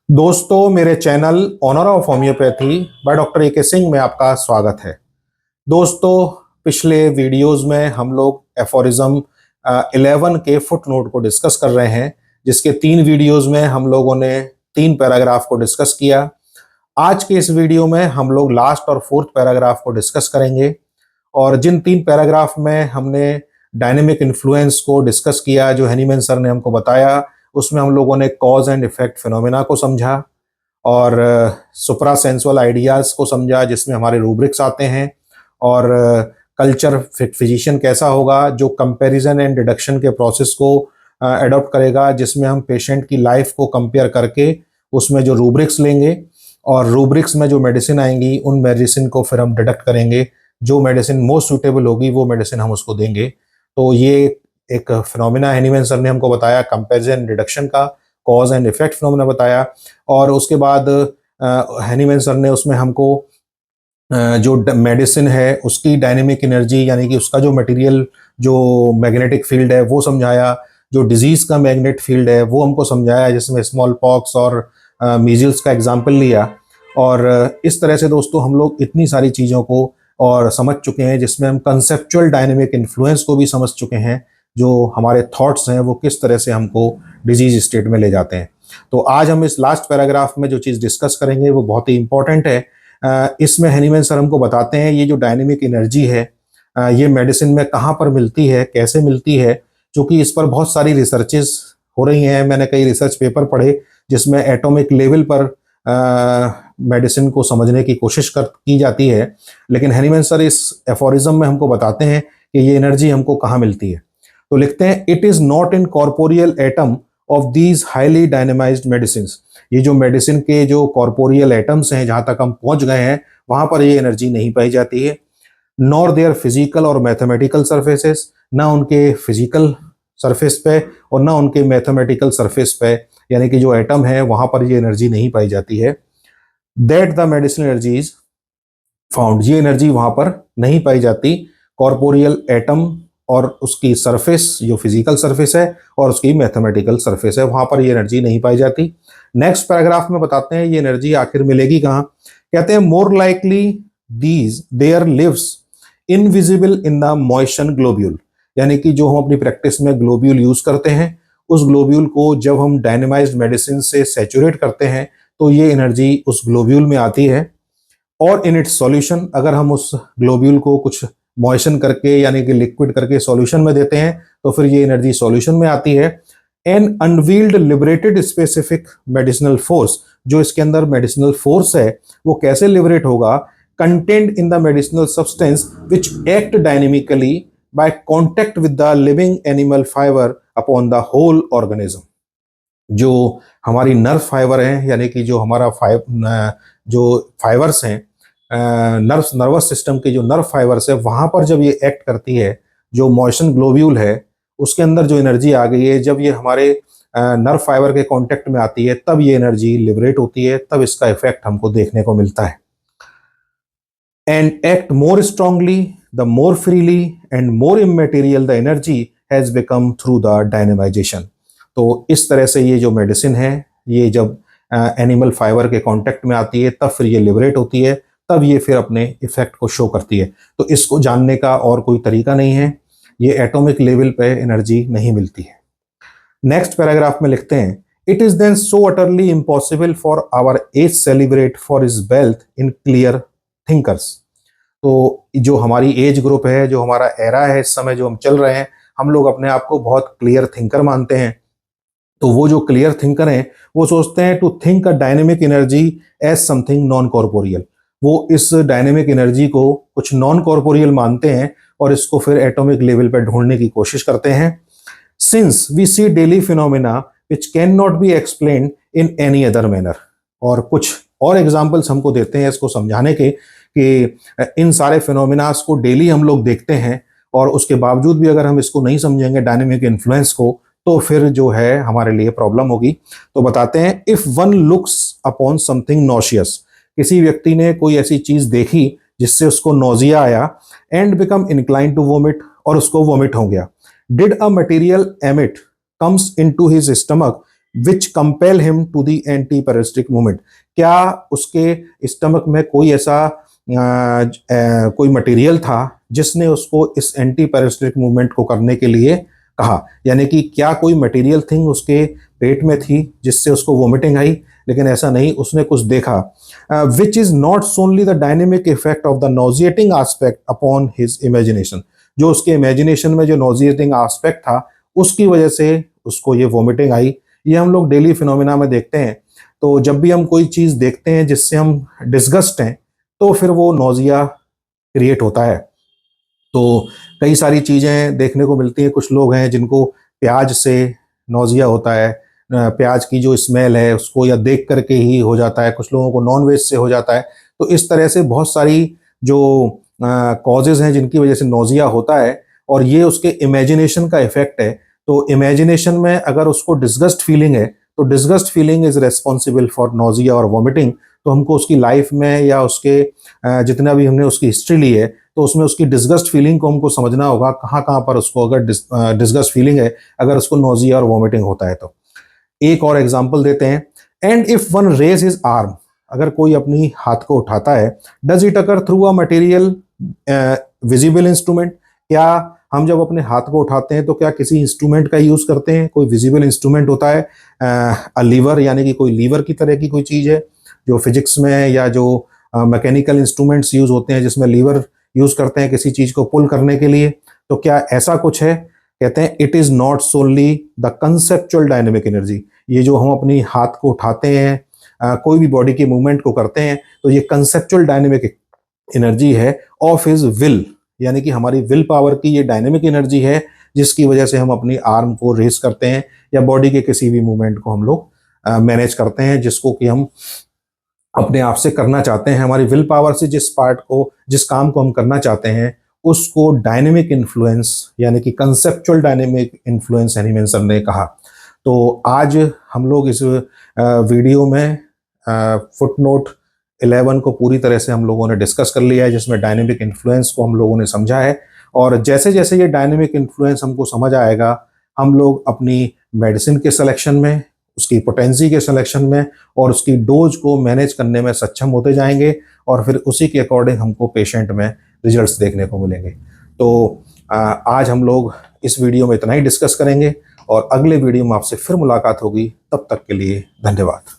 दोस्तों, मेरे channel honour of homeopathy by doctor A K Singh में आपका स्वागत है। दोस्तों, पिछले वीडियोस में हम लोग एफोरिज्म 11 के फुट नोट को डिस्कस कर रहे हैं, जिसके 3 वीडियोस में हम लोगों ने 3 पैराग्राफ को डिस्कस किया। आज के इस वीडियो में हम लोग लास्ट और 4th पैराग्राफ को डिस्कस करेंगे। और जिन 3 पैराग्राफ में हमने डायनेमिक इन्फ्लुएंस को डिस्कस किया, जो हैनीमैन सर ने हमको बताया, उसमें हम लोगों ने कॉज एंड इफेक्ट फिनोमेना को समझा और सुप्रा सेंसुअल आइडियाज को समझा, जिसमें हमारे रूब्रिक्स आते हैं, और कल्चर फिजिशियन कैसा होगा जो कंपैरिजन एंड डिडक्शन के प्रोसेस को अडॉप्ट करेगा, जिसमें हम पेशेंट की लाइफ को कंपेयर करके उसमें जो रूब्रिक्स लेंगे और रूब्रिक्स में जो मेडिसिन आएंगी उन मेडिसिन को फिर हम डिडक्ट करेंगे। जो मेडिसिन मोस्ट सूटेबल होगी वो मेडिसिन हम उसको देंगे। तो ये एक फिनोमेना हैनीमैन सर ने हमको बताया, कंपैरिजन डिडक्शन का, कॉज एंड इफेक्ट फिनोमेना बताया। और उसके बाद हैनीमैन सर ने उसमें हमको जो मेडिसिन है उसकी डायनेमिक एनर्जी, यानी कि उसका जो मटेरियल, जो मैग्नेटिक फील्ड है वो समझाया, जो डिजीज का मैग्नेट फील्ड है वो हमको समझाया, जिसमें स्मॉल पॉक्स और मीजल्स का एग्जाम्पल लिया। और इस तरह से दोस्तों हम लोग इतनी सारी चीज़ों को और समझ चुके हैं, जिसमें हम कंसेप्चुअल डायनेमिक इन्फ्लुएंस को भी समझ चुके हैं, जो हमारे थॉट्स हैं वो किस तरह से हमको डिजीज स्टेट में ले जाते हैं। तो आज हम इस लास्ट पैराग्राफ में जो चीज़ डिस्कस करेंगे वो बहुत ही इंपॉर्टेंट है। इसमें हैनीमैन सर हमको बताते हैं ये जो डायनेमिक एनर्जी है ये मेडिसिन में कहाँ पर मिलती है, कैसे मिलती है, क्योंकि इस पर बहुत सारी रिसर्चेस हो रही हैं। मैंने कई रिसर्च पेपर पढ़े जिसमें एटॉमिक लेवल पर मेडिसिन को समझने की कोशिश की जाती है, लेकिन हैनीमैन सर इस एफोरिज्म में हमको बताते हैं कि ये एनर्जी हमको कहाँ मिलती है। तो लिखते हैं, it is not in corporeal atom of these highly dynamised medicine. ये जो मेडिसिन के जो कॉर्पोरियल एटम्स हैं, जहां तक हम पहुंच गए हैं वहां पर ये एनर्जी नहीं पाई जाती है। नॉर देयर फिजिकल और मैथमेटिकल सर्फेसेस, ना उनके फिजिकल सरफेस पे और ना उनके मैथमेटिकल सरफेस पे, यानी कि जो एटम है वहां पर ये एनर्जी नहीं पाई जाती है। That the medicine energy is found, ये एनर्जी वहां पर नहीं पाई जाती। कॉर्पोरियल एटम और उसकी सरफेस, जो फिजिकल सरफेस है, और उसकी मैथमेटिकल सरफेस है, वहां पर ये एनर्जी नहीं पाई जाती। नेक्स्ट पैराग्राफ में बताते हैं ये एनर्जी आखिर मिलेगी कहाँ। कहते हैं, more likely these there lives invisible in the moistened globule, यानी कि जो हम अपनी प्रैक्टिस में ग्लोब्यूल यूज करते हैं, उस ग्लोब्यूल को जब हम डायनेमाइज्ड मेडिसिन से सैचुरेट करते हैं तो ये एनर्जी उस ग्लोब्यूल में आती है। और इन इट्स सॉल्यूशन, अगर हम उस ग्लोब्यूल को कुछ मॉइशन करके, यानी कि लिक्विड करके सॉल्यूशन में देते हैं तो फिर ये एनर्जी सॉल्यूशन में आती है। An unveiled liberated specific medicinal force, जो इसके अंदर मेडिसिनल फोर्स है वो कैसे लिबरेट होगा, content in the medicinal substance which act dynamically by contact with the living animal fibre upon the whole organism. जो हमारी नर्व फाइबर है, यानी कि जो हमारा जो फाइबर्स हैं, नर्वस सिस्टम के जो नर्व फाइबर्स है, वहां पर जब ये एक्ट करती है, जो मॉइशन ग्लोब्यूल है उसके अंदर जो एनर्जी आ गई है, जब ये हमारे नर्व फाइबर के कांटेक्ट में आती है तब ये एनर्जी लिबरेट होती है, तब इसका इफेक्ट हमको देखने को मिलता है। And act more strongly the more freely and more immaterial the energy has become through the dynamisation. तो इस तरह से ये जो मेडिसिन है, ये जब एनिमल फाइबर के कांटेक्ट में आती है तब फिर ये लिबरेट होती है, तब ये फिर अपने इफेक्ट को शो करती है। तो इसको जानने का और कोई तरीका नहीं है, ये एटॉमिक लेवल पे एनर्जी नहीं मिलती है। नेक्स्ट पैराग्राफ में लिखते हैं, it is then so utterly impossible for our age celebrate for is wealth in clear thinkers. तो जो हमारी एज ग्रुप है, जो हमारा एरा है, इस समय जो हम चल रहे हैं, हम लोग अपने आप को बहुत क्लियर थिंकर मानते हैं। तो वो जो क्लियर थिंकर हैं वो सोचते हैं to think a dynamic energy as something non corporeal. वो इस डायनेमिक एनर्जी को कुछ नॉन कॉर्पोरियल मानते हैं और इसको फिर एटॉमिक लेवल पर ढूंढने की कोशिश करते हैं। Since we see daily phenomena which can not be explain in any other manner. और कुछ और एग्जाम्पल्स हमको देते हैं इसको समझाने के, कि इन सारे फिनोमिनास को डेली हम लोग देखते हैं और उसके बावजूद भी अगर हम इसको नहीं समझेंगे डायनेमिक इन्फ्लुएंस को, तो फिर जो है हमारे लिए प्रॉब्लम होगी। तो बताते हैं, if one looks upon something nauseous, किसी व्यक्ति ने कोई ऐसी चीज देखी जिससे उसको नोजिया आया, and become incline to vomit, और उसको वोमिट हो गया। Did a material emit comes into his stomach which compel him to the anti parasitic movement. क्या उसके स्टमक में कोई ऐसा कोई मटेरियल था जिसने उसको इस एंटी पैरासिटिक मूवमेंट को करने के लिए कहा, यानी कि क्या कोई मटेरियल थिंग उसके पेट में थी जिससे उसको वोमिटिंग आई, लेकिन ऐसा नहीं, उसने कुछ देखा। Which is not only the dynamic effect of the nauseating aspect upon his imagination, जो उसके इमेजिनेशन में जो नॉजिएटिंग एस्पेक्ट था उसकी वजह से उसको ये वोमिटिंग आई। ये हम लोग डेली फिनोमिना में देखते हैं। तो जब भी हम कोई चीज़ देखते हैं जिससे हम डिस्गस्ट हैं तो फिर वो नोजिया क्रिएट होता है। तो कई सारी चीज़ें देखने को मिलती हैं। कुछ लोग हैं जिनको प्याज से नोजिया होता है, प्याज की जो स्मेल है उसको या देख करके ही हो जाता है। कुछ लोगों को नॉनवेज से हो जाता है। तो इस तरह से बहुत सारी जो कॉजेज़ हैं जिनकी वजह से नोजिया होता है, और ये उसके इमेजिनेशन का इफेक्ट है। तो इमेजिनेशन में अगर उसको डिस्गस्ट फीलिंग है तो disgust feeling is responsible for nausea और वॉमिटिंग। तो हमको उसकी लाइफ में या उसके जितना भी हमने उसकी हिस्ट्री ली है तो उसमें उसकी डिस्गस्ट फीलिंग को हमको समझना होगा, कहाँ कहाँ पर उसको अगर डिस्गस्ट फीलिंग है, अगर उसको नोजिया और वॉमिटिंग होता है। तो एक और एग्जांपल देते हैं। And if one raise his arm, अगर कोई अपनी हाथ को उठाता है, does it occur through a material visible instrument, क्या हम जब अपने हाथ को उठाते हैं तो क्या किसी इंस्ट्रूमेंट का यूज करते हैं? कोई विजिबल इंस्ट्रूमेंट होता है, अ लीवर, यानी कि कोई लीवर की तरह की कोई चीज है जो फिजिक्स में, या जो मैकेनिकल इंस्ट्रूमेंट्स यूज होते हैं जिसमें लीवर यूज करते हैं किसी चीज को पुल करने के लिए। तो क्या ऐसा कुछ है? कहते हैं it is not solely the conceptual dynamic energy. ये जो हम अपनी हाथ को उठाते हैं, कोई भी बॉडी के मूवमेंट को करते हैं, तो ये कंसेप्चुअल डायनेमिक एनर्जी है ऑफ हिज विल, यानी कि हमारी विल पावर की ये डायनेमिक एनर्जी है जिसकी वजह से हम अपनी आर्म को रेस करते हैं या बॉडी के किसी भी मूवमेंट को हम लोग मैनेज करते हैं, जिसको कि हम अपने आप से करना चाहते हैं। हमारी विल पावर से जिस पार्ट को, जिस काम को हम करना चाहते हैं उसको डायनेमिक इन्फ्लुएंस, यानी कि conceptual dynamic influence Hahnemann sir ने कहा। तो आज हम लोग इस वीडियो में फुटनोट 11 को पूरी तरह से हम लोगों ने डिस्कस कर लिया है, जिसमें डायनेमिक इन्फ्लुएंस को हम लोगों ने समझा है। और जैसे जैसे ये डायनेमिक इन्फ्लुएंस हमको समझ आएगा, हम लोग अपनी मेडिसिन के सिलेक्शन में, उसकी पोटेंसी के सिलेक्शन में और उसकी डोज को मैनेज करने में सक्षम होते जाएंगे, और फिर उसी के अकॉर्डिंग हमको पेशेंट में रिजल्ट्स देखने को मिलेंगे। तो आज हम लोग इस वीडियो में इतना ही डिस्कस करेंगे और अगले वीडियो में आपसे फिर मुलाकात होगी। तब तक के लिए धन्यवाद।